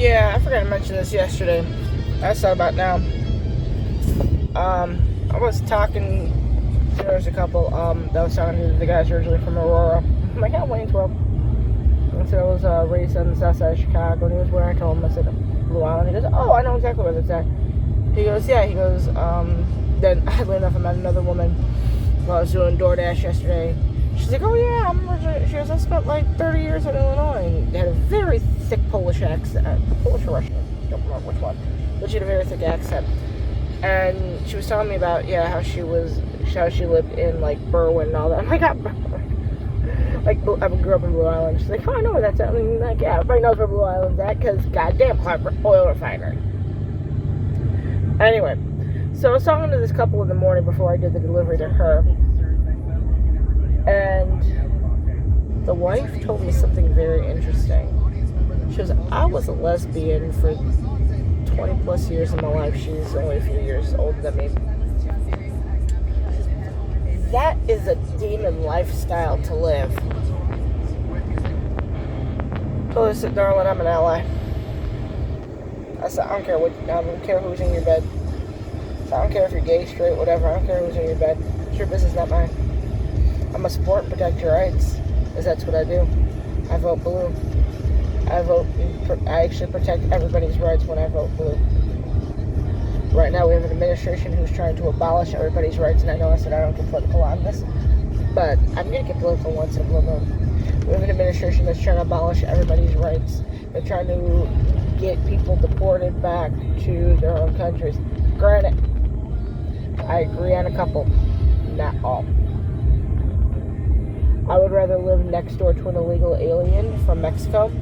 Yeah, I forgot to mention this yesterday. I saw about now. I was talking. There was a couple that was talking to the guys originally from Aurora. I'm like, yeah, Waynesville. And so I was raised on the south side of Chicago, and he was where I told him. I said, Blue Island. He goes, oh, I know exactly where that's at. He goes, yeah. He goes, then I learned enough. I met another woman while I was doing Doordash yesterday. She's like, oh yeah, she goes, I spent like 30 years in Illinois. They had a very thick Polish accent, Polish or Russian, don't remember which one, but she had a very thick accent. And she was telling me about, yeah, how she lived in like Berwyn and all that. I'm like, like, I grew up in Blue Island. She's like, oh, I know where that's at. I'm like, yeah, everybody knows where Blue Island's at, because goddamn oil refinery. Anyway, so I was talking to this couple in the morning before I did the delivery to her. And the wife told me something very interesting. She goes, I was a lesbian for 20 plus years of my life. She's only a few years older than me. That is a demon lifestyle to live. So I said, darling, I'm an ally. I said, I don't care who's in your bed. I said, I don't care if you're gay, straight, whatever. I don't care who's in your bed. It's your business, not mine. I'm gonna support and protect your rights, because that's what I do. I vote blue. I actually protect everybody's rights when I vote blue. Right now we have an administration who's trying to abolish everybody's rights, and I know I said I don't get political on this, but I'm gonna get political once in a blue moon. We have an administration that's trying to abolish everybody's rights. They're trying to get people deported back to their own countries. Granted, I agree on a couple, not all. I would rather live next door to an illegal alien from Mexico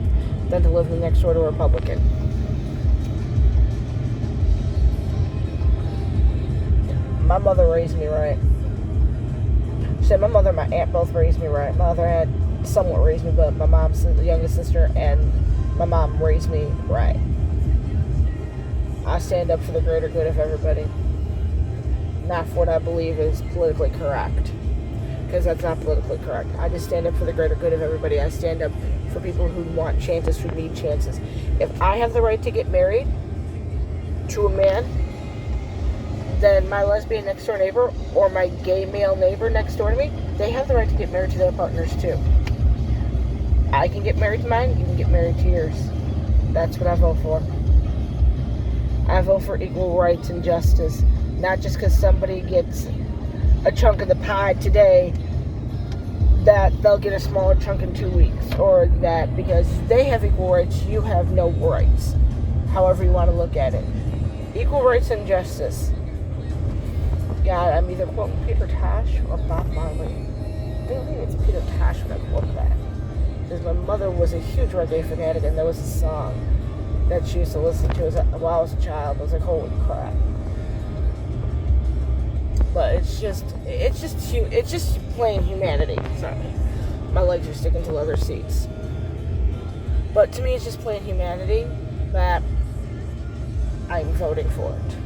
than to live next door to a Republican. My mother raised me right. She said my mother and my aunt both raised me right. My other aunt somewhat raised me, but my mom's the youngest sister, and my mom raised me right. I stand up for the greater good of everybody, not for what I believe is politically correct. Because that's not politically correct. I just stand up for the greater good of everybody. I stand up for people who want chances, who need chances. If I have the right to get married to a man, then my lesbian next door neighbor or my gay male neighbor next door to me, they have the right to get married to their partners too. I can get married to mine, you can get married to yours. That's what I vote for. I vote for equal rights and justice. Not just because somebody gets a chunk of the pie today, that they'll get a smaller chunk in 2 weeks, or that because they have equal rights, you have no rights. However you want to look at it. Equal rights and justice. God, I'm either quoting Peter Tosh or Bob Marley. I think it's Peter Tosh when I quote that. Because my mother was a huge reggae fanatic, and there was a song that she used to listen to while I was a child. I was like, holy crap. But it's just plain humanity. Sorry. My legs are sticking to leather seats. But to me, it's just plain humanity that I'm voting for it.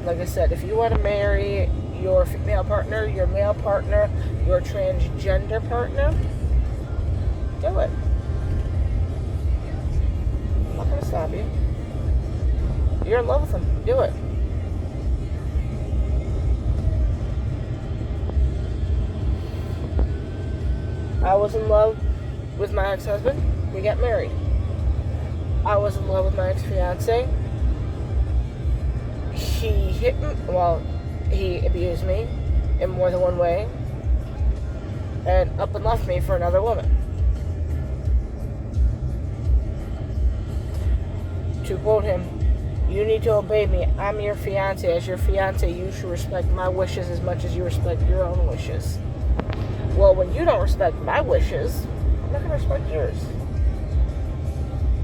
Like I said, if you want to marry your female partner, your male partner, your transgender partner, do it. I'm not going to stop you. You're in love with them. Do it. I was in love with my ex-husband. We got married. I was in love with my ex-fiance. He hit me. Well, he abused me in more than one way. And up and left me for another woman. To quote him, you need to obey me. I'm your fiance. As your fiance, you should respect my wishes as much as you respect your own wishes. Well, when you don't respect my wishes, I'm not going to respect yours.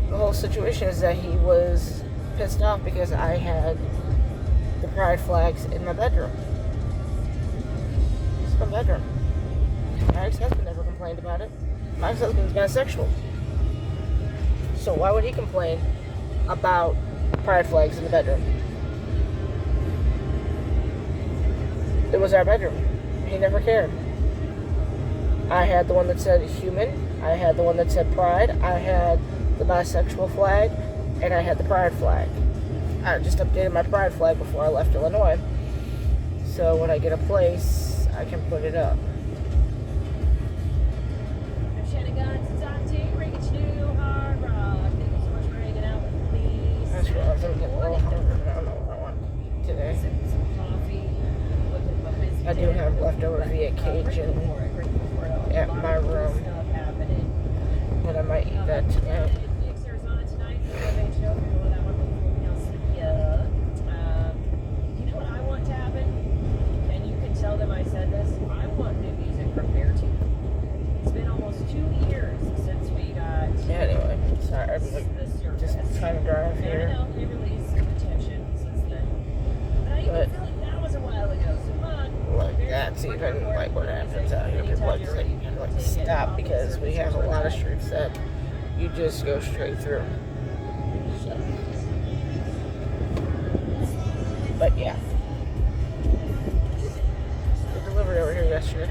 The whole situation is that he was pissed off because I had the pride flags in my bedroom. It's my bedroom. My ex-husband never complained about it. My ex-husband's bisexual. So why would he complain about pride flags in the bedroom? It was our bedroom. He never cared. I had the one that said human. I had the one that said pride. I had the bisexual flag, and I had the pride flag. I just updated my pride flag before I left Illinois. So when I get a place, I can put it up. That's what I was getting a little hungry, but I don't know what I want today. I do have leftover via Cajun at my room, but I might eat that tonight. You know what I want to happen? And you can tell them I said this. I want new music from there too. It's been almost 2 years since we got. Yeah, anyway, sorry, I'm just trying to drive here. I know they released some attention since then. But I even feel like that was a while ago. So come on. Like, that's even like what happens out here. People like stop because we have a lot of streets that you just go straight through. So, but yeah, they delivered over here yesterday.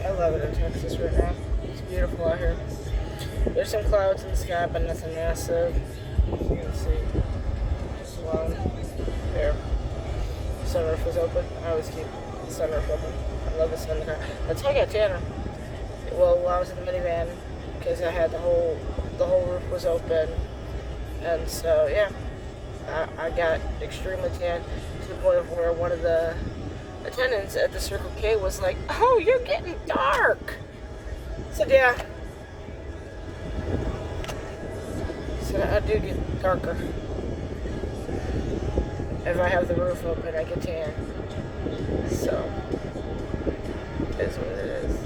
I love it in Texas right now. It's beautiful out here. There's some clouds in the sky, but nothing massive. As you can see, just alone there. Sunroof was open. I always keep the sunroof open. I love the sun in the car. That's how I got tanner. Well, I was in the minivan because I had the whole roof was open, and so yeah, I got extremely tan to the point of where one of the attendants at the Circle K was like, "Oh, you're getting dark." So yeah, so I do get darker. If I have the roof open, I get tan. So it's what it is.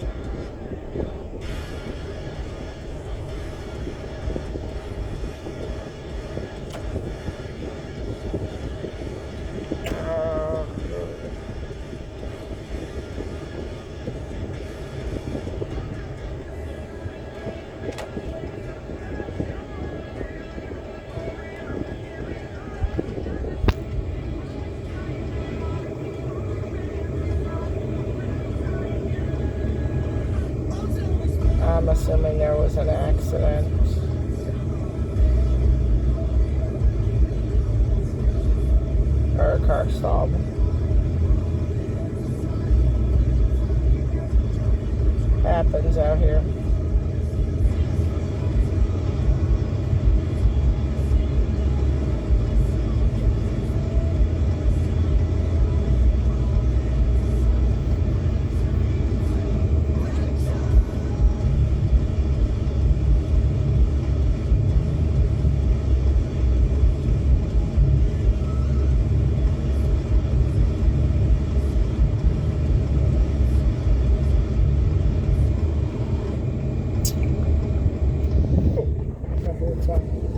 I'm assuming there was an accident. Or a car stalled. Happens out here. It's fine.